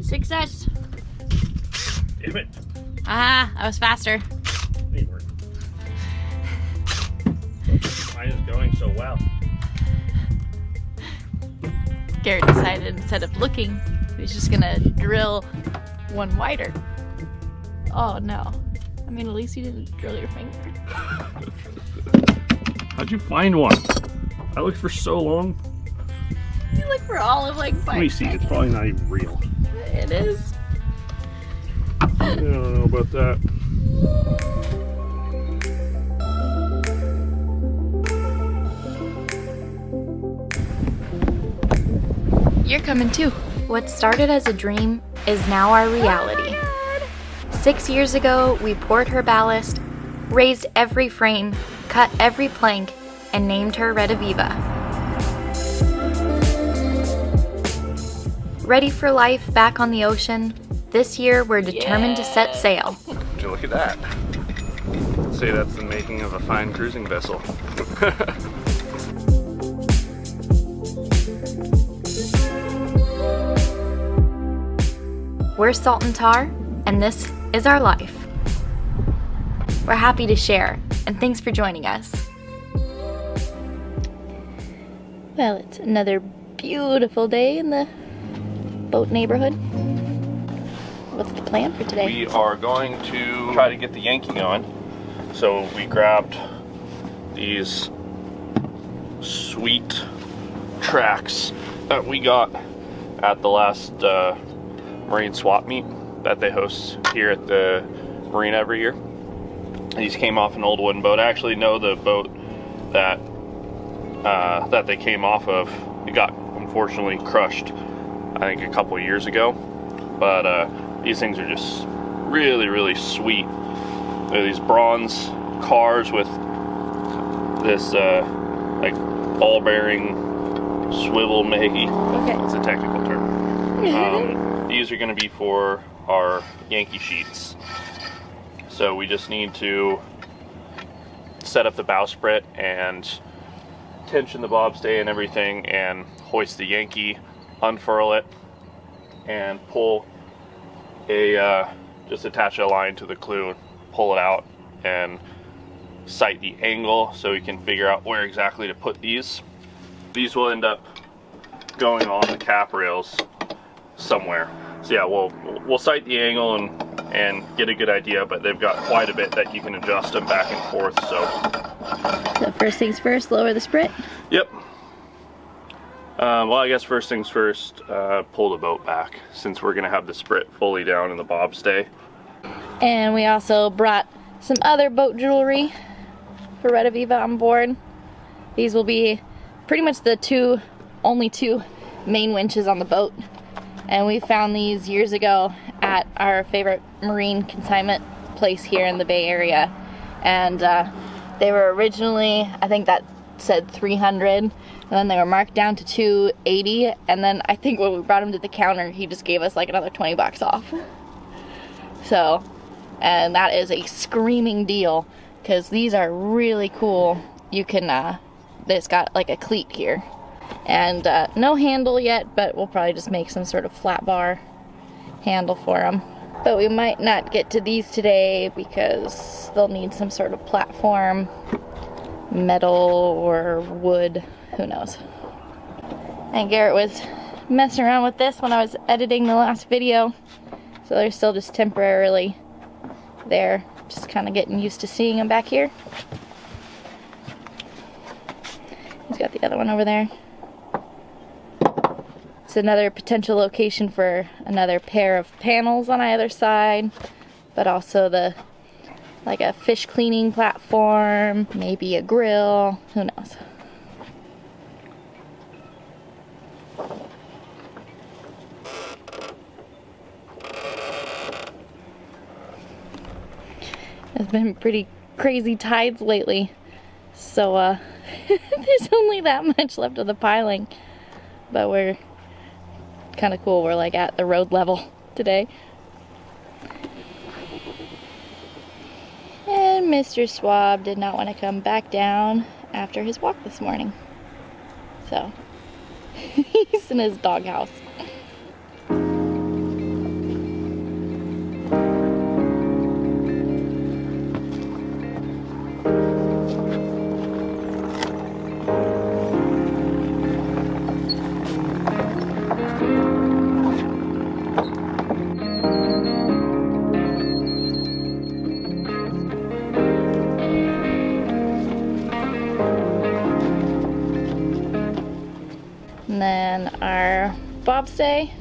Success. Damn it. Ah, I was faster. Ain't working. Mine is going so well. Garrett decided instead of looking, he was just gonna drill one wider. Oh no. I mean, at least you didn't drill your finger. How'd you find one? I looked for so long. You look for all of like 5 Let me see, it's probably not even real. It is. I don't know about that. You're coming too. What started as a dream is now our reality. 6 years ago, we poured her ballast, raised every frame, cut every plank, and named her Rediviva. Ready for life back on the ocean? This year, we're determined to set sail. Would you look at that? I'd say that's the making of a fine cruising vessel. We're Salt and Tar, and this is our life. We're happy to share, and thanks for joining us. Well, it's another beautiful day in the boat neighborhood. What's the plan for today? We are going to try to get the Yankee going. So we grabbed these sweet tracks that we got at the last marine swap meet that they host here at the marina every year. These came off an old wooden boat. I actually know the boat that that they came off of. It got unfortunately crushed, I think, a couple of years ago. But these things are just really, really sweet. They're these bronze cars with this like ball bearing swivel, maybe. Okay. That's a technical term. These are going to be for our Yankee sheets. So we just need to set up the bowsprit and tension the bobstay and everything and hoist the Yankee, unfurl it, and pull a, just attach a line to the clew, pull it out, and sight the angle so we can figure out where exactly to put these. These will end up going on the cap rails somewhere. So yeah, we'll sight the angle and get a good idea, but they've got quite a bit that you can adjust them back and forth. So first things first, lower the sprit. Yep. Well, I guess first things first, pull the boat back since we're gonna have the sprit fully down in the bobstay. And we also brought some other boat jewelry for Rediviva on board. These will be pretty much the only two main winches on the boat. And we found these years ago at our favorite marine consignment place here in the Bay Area. And they were originally, I think that said 300, and then they were marked down to 280, and then I think when we brought them to the counter, he just gave us like another 20 bucks off. So, and that is a screaming deal, because these are really cool. You can, it's got like a cleat here. And no handle yet, but we'll probably just make some sort of flat bar handle for them. But we might not get to these today because they'll need some sort of platform, metal or wood, who knows. And Garrett was messing around with this when I was editing the last video, so they're still just temporarily there, just kind of getting used to seeing them back here. He's got the other one over there. It's another potential location for another pair of panels on either side, but also like a fish cleaning platform, maybe a grill, who knows. It's been pretty crazy tides lately, so there's only that much left of the piling, but we're kind of cool. We're like at the road level today. And Mr. Swab did not want to come back down after his walk this morning. So he's in his doghouse. stay,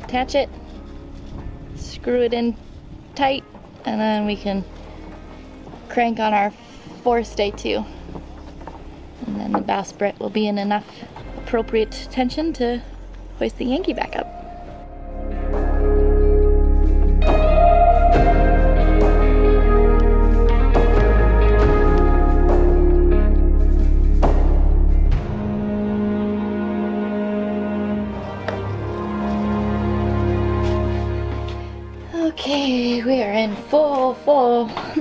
attach it, screw it in tight, and then we can crank on our forestay too. And then the bowsprit will be in enough appropriate tension to hoist the Yankee back up. Okay, we are in full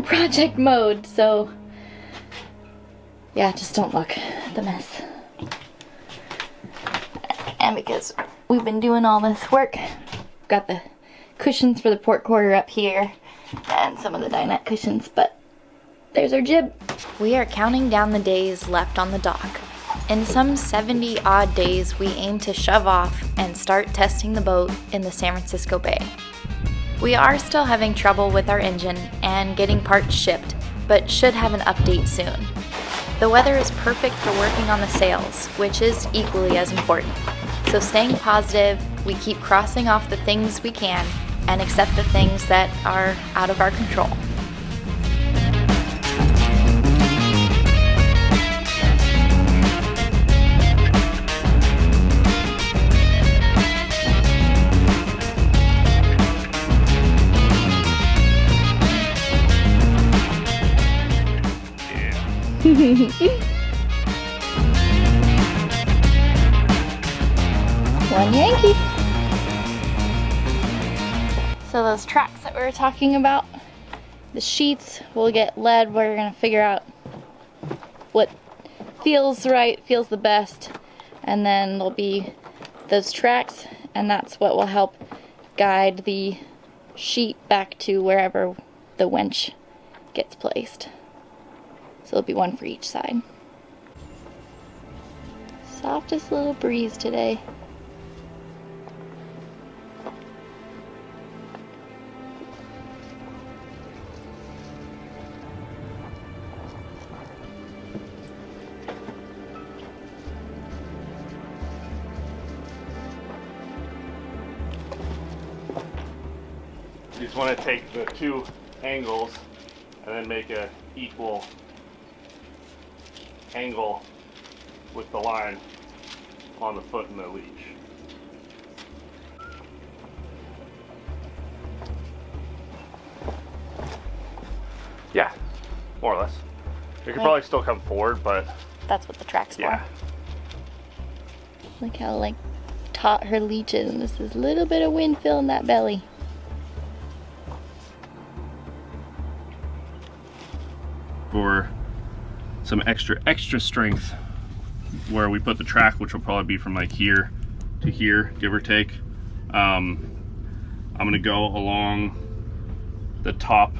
project mode, so yeah, just don't look at the mess. And because we've been doing all this work, got the cushions for the port quarter up here and some of the dinette cushions, but there's our jib. We are counting down the days left on the dock. In some 70 odd days, we aim to shove off and start testing the boat in the San Francisco Bay. We are still having trouble with our engine and getting parts shipped, but should have an update soon. The weather is perfect for working on the sails, which is equally as important. So staying positive, we keep crossing off the things we can and accept the things that are out of our control. One Yankee. So those tracks that we were talking about, the sheets will get lead. We're gonna figure out what feels right, feels the best, and then there'll be those tracks, and that's what will help guide the sheet back to wherever the winch gets placed. So there'll be one for each side. Softest little breeze today. You just want to take the two angles and then make a equal angle with the line on the foot and the leech. Yeah, more or less. You could probably still come forward, but That's what the track's yeah. for. Look how taut her leech is, and this is a little bit of wind filling that belly. For some extra strength, where we put the track, which will probably be from like here to here, give or take. I'm gonna go along the top,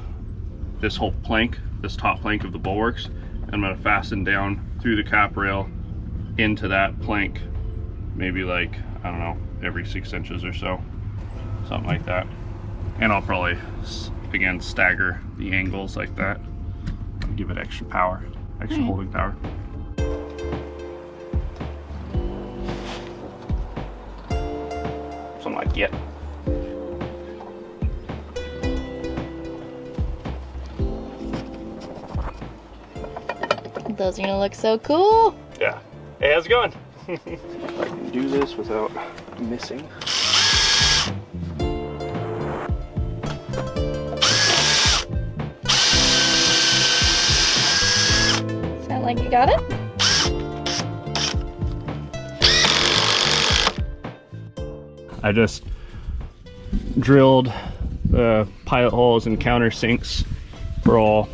this whole plank, this top plank of the bulwarks, and I'm gonna fasten down through the cap rail into that plank, maybe like, I don't know, every 6 inches or so, something like that. And I'll probably, again, stagger the angles like that, give it extra power, extra holding power. Something like that. Those are gonna look so cool. Yeah. Hey, how's it going? If I can do this without missing. Sound like you got it? I just drilled the pilot holes and countersinks for all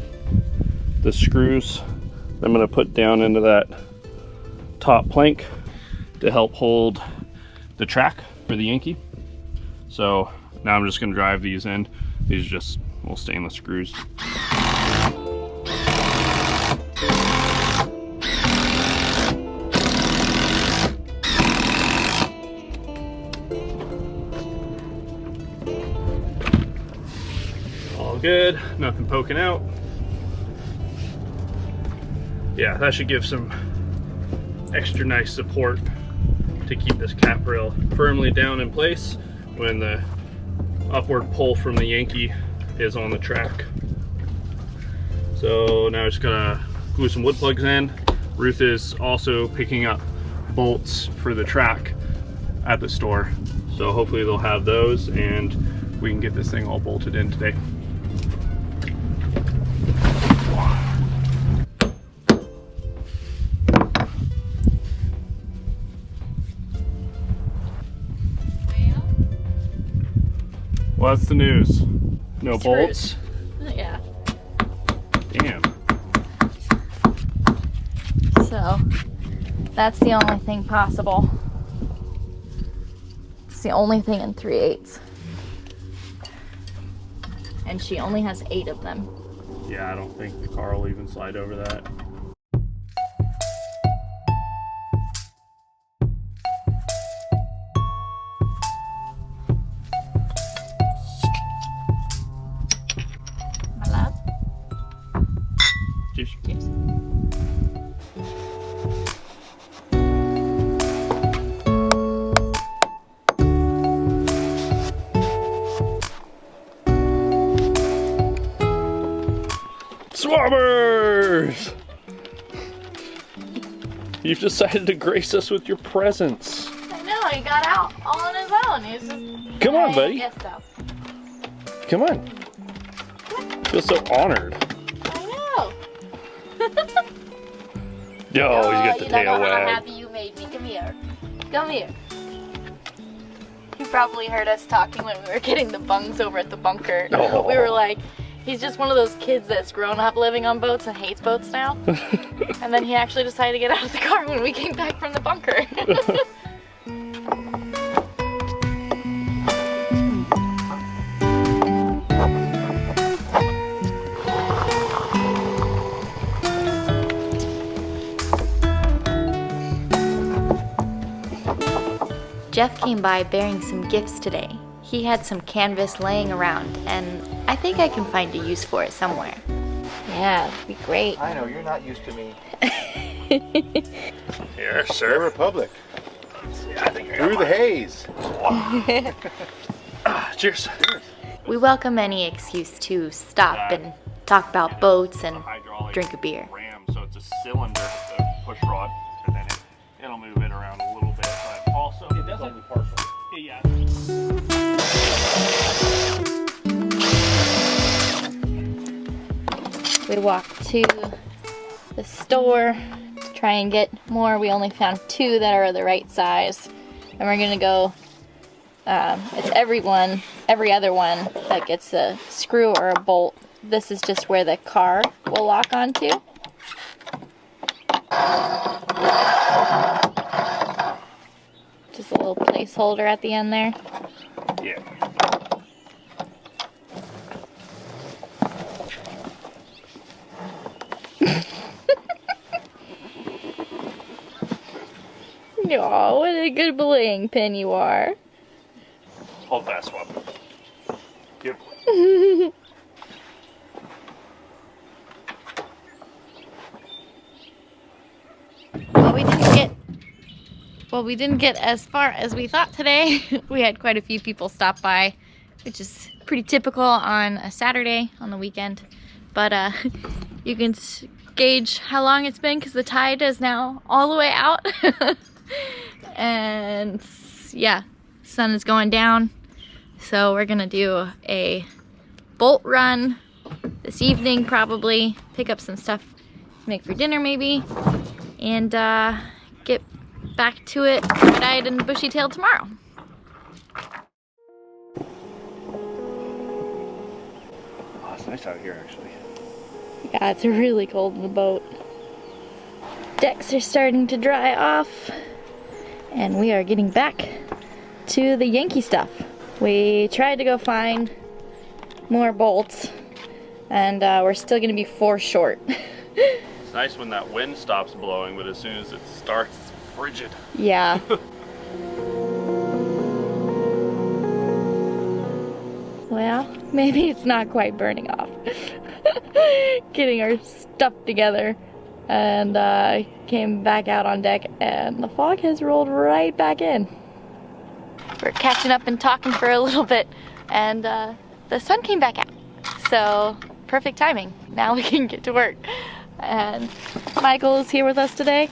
the screws I'm going to put down into that top plank to help hold the track for the Yankee. So now I'm just going to drive these in. These are just little stainless screws. All good, nothing poking out. Yeah, that should give some extra nice support to keep this cap rail firmly down in place when the upward pull from the Yankee is on the track. So now I just gotta glue some wood plugs in. Ruth is also picking up bolts for the track at the store. So hopefully they'll have those and we can get this thing all bolted in today. What's the news? No bolts? Yeah. Damn. So that's the only thing possible. It's the only thing in 3/8. And she only has 8 of them. Yeah, I don't think the car will even slide over that. My love? Cheers. Cheers. Swabbers! You've decided to grace us with your presence. I know, he got out all on his own. He's just... Come on, buddy. Yes, so. Come on. I feel so honored. I know. Yo, he's got the you tail don't know how wag. happy you made me. Come here. Come here. You probably heard us talking when we were getting the bungs over at the bunker. Oh. We were like, he's just one of those kids that's grown up living on boats and hates boats now. And then he actually decided to get out of the car when we came back from the bunker. Jeff came by bearing some gifts today. He had some canvas laying around, and I think I can find a use for it somewhere. Yeah, it'd be great. I know, you're not used to me. Here, The sir. Republic. Yeah, I think I Through the haze. Cheers. We welcome any excuse to stop and talk about boats and Hydraulic drink a beer. ram, so it's a cylinder, the push rod, and then it'll move it around a little bit, but also it doesn't. Yeah. We walked to the store to try and get more. We only found 2 that are the right size. And we're gonna go, it's every other one that gets a screw or a bolt. This is just where the car will lock onto. Just a little placeholder at the end there. Yeah. Aw, what a good belaying pin you are. Hold fast, Swab. Good boy. Well, we didn't get as far as we thought today. We had quite a few people stop by, which is pretty typical on a Saturday on the weekend. But you can gauge how long it's been because the tide is now all the way out. And yeah, sun is going down. So we're gonna do a bolt run this evening probably, pick up some stuff to make for dinner maybe, and get back to it red-eyed and bushy-tailed tomorrow. Oh, it's nice out here, actually. Yeah, it's really cold in the boat. Decks are starting to dry off, and we are getting back to the Yankee stuff. We tried to go find more bolts, and we're still gonna be 4 short. It's nice when that wind stops blowing, but as soon as it starts, it's frigid. Yeah. Well, maybe it's not quite burning off. Getting our stuff together and I came back out on deck and the fog has rolled right back in. We're catching up and talking for a little bit, and the sun came back out. So perfect timing. Now we can get to work. And Michael is here with us today.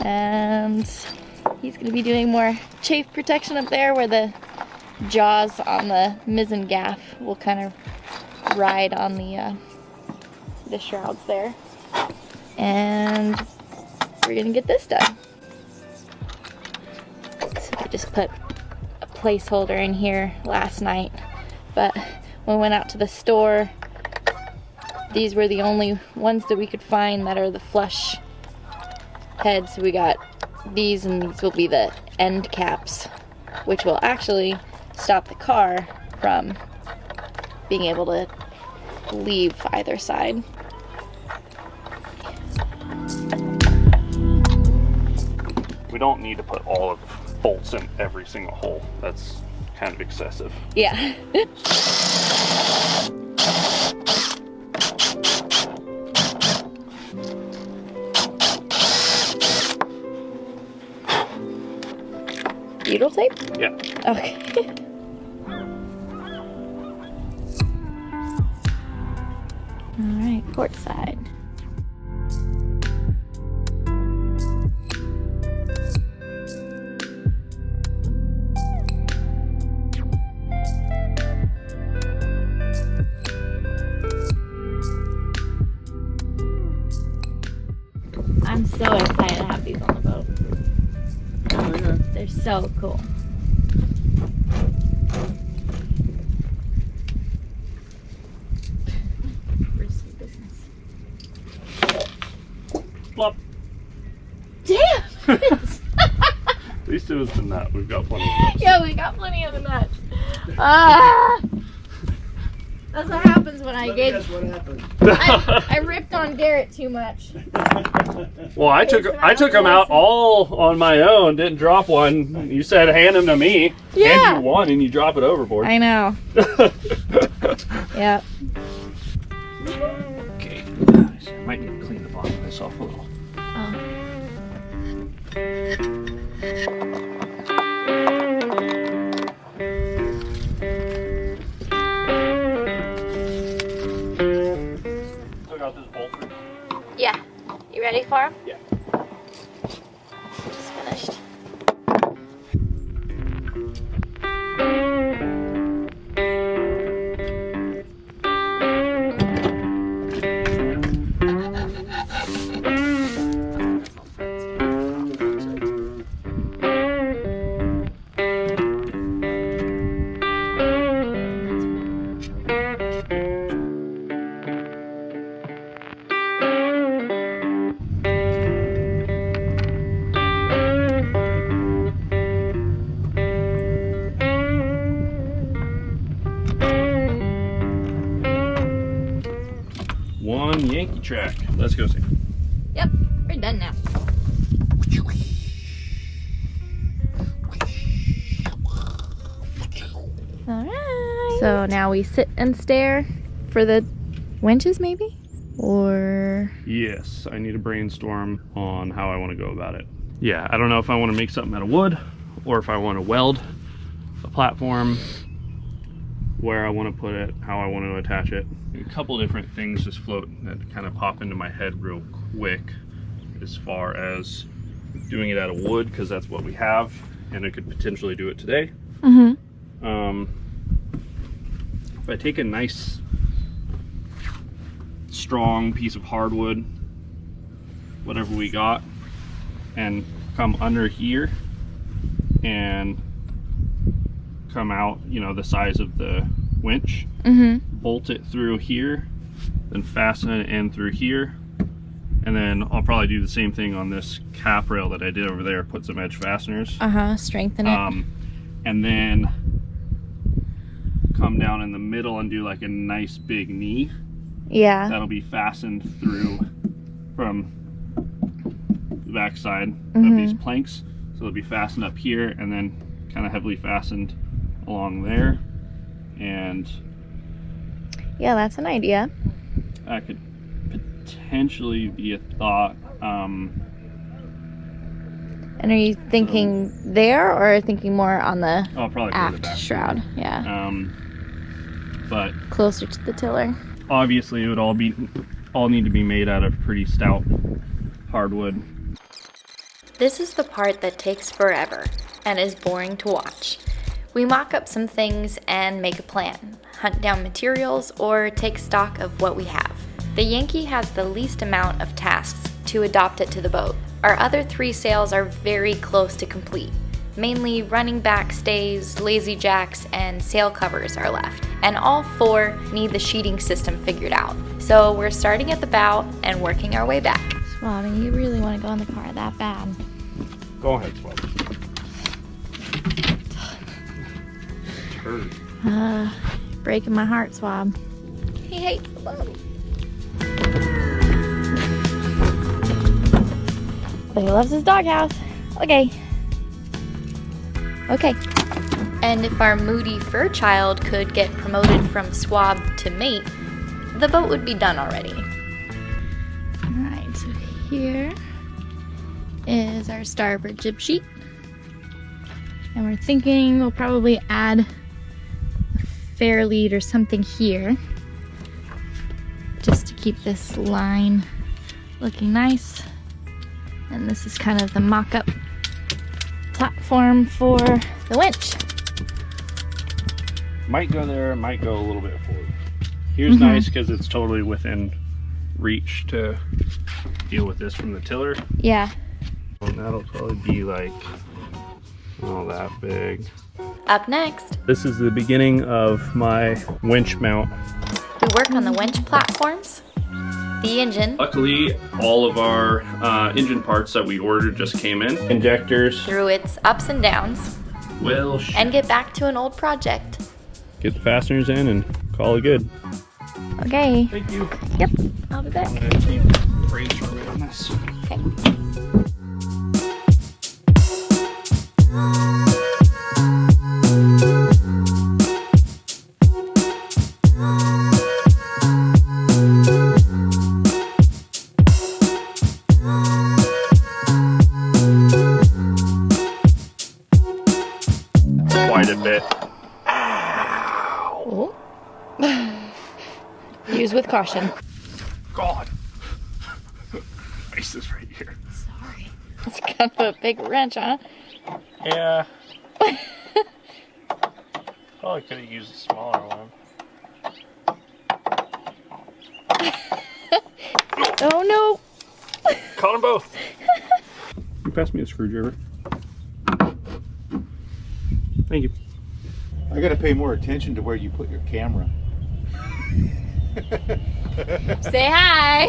And he's gonna be doing more chafe protection up there where the jaws on the mizzen gaff will kind of ride on the shrouds there. And we're gonna get this done. So I just put a placeholder in here last night, but when we went out to the store, these were the only ones that we could find that are the flush heads. So we got these, and these will be the end caps, which will actually stop the car from being able to leave either side. We don't need to put all of the bolts in every single hole. That's kind of excessive. Yeah. Butyl tape? Yeah. Okay. Alright, port side. I'm so excited to have these on the boat. They're so cool. Risky business. Plop. Damn! At least it was the nut. We've got plenty of those. Yeah, we got plenty of the nuts. Ah! That's what happens when I get. Guess what happened? I ripped on Garrett too much. Well, I took them out all on my own. Didn't drop one. You said hand them to me. Yeah. Hand you one and you drop it overboard. I know. Yep. Okay. I might need to clean the bottom of this off a little. Oh. Took out this bolt. Yeah. You ready for him? Yeah. Just finished. One Yankee track. Let's go see. Yep. We're done now. Alright. So now we sit and stare for the winches, maybe? Or... Yes, I need to brainstorm on how I want to go about it. Yeah, I don't know if I want to make something out of wood or if I want to weld a platform, where I want to put it, how I want to attach it. A couple different things just float that kind of pop into my head real quick as far as doing it out of wood, because that's what we have and I could potentially do it today. Mm-hmm. If I take a nice strong piece of hardwood, whatever we got, and come under here and come out, you know, the size of the winch, bolt it through here, then fasten it in through here, and then I'll probably do the same thing on this cap rail that I did over there, put some edge fasteners. Strengthen it. And then come down in the middle and do like a nice big knee. Yeah. That'll be fastened through from the back side of these planks. So it'll be fastened up here and then kind of heavily fastened along there. And yeah, that's an idea. I could potentially be a thought. And are you thinking there or thinking more on the I'll probably go to the aft back shroud? Yeah. But Closer to the tiller. obviously it would all need to be made out of pretty stout hardwood. This is the part that takes forever and is boring to watch. We mock up some things and make a plan, hunt down materials, or take stock of what we have. The Yankee has the least amount of tasks to adopt it to the boat. Our other 3 sails are very close to complete. Mainly running back stays, lazy jacks, and sail covers are left. And all 4 need the sheeting system figured out. So we're starting at the bow and working our way back. Swabby, you really want to go in the car that bad. Go ahead, Swab. Turd. Breaking my heart, Swab. He hates the boat. But he loves his doghouse. Okay. Okay. And if our moody fur child could get promoted from swab to mate, the boat would be done already. Alright, so here is our starboard jib sheet. And we're thinking we'll probably add a fair lead or something here, just to keep this line looking nice. And this is kind of the mock-up platform for the winch. Might go there, might go a little bit forward. Here's nice because it's totally within reach to deal with this from the tiller. Yeah. And that'll probably be like, oh, that big. Up next, This is the beginning of my winch mount. we work on the winch platforms, the engine, Luckily, all of our engine parts that we ordered just came in. Injectors. through its ups and downs, Well, and get back to an old project. get the fasteners in and call it good. Okay. Thank you. Yep. I'll be back. I'm gonna keep brainstorming on this. Okay. Quite a bit. Oh. Use with caution. God. Face is right here. Sorry. It's kind of a big wrench, huh? Yeah. Probably could have used a smaller one. Oh no. Caught them both. You pass me a screwdriver. Thank you. I gotta pay more attention to where you put your camera. Say hi.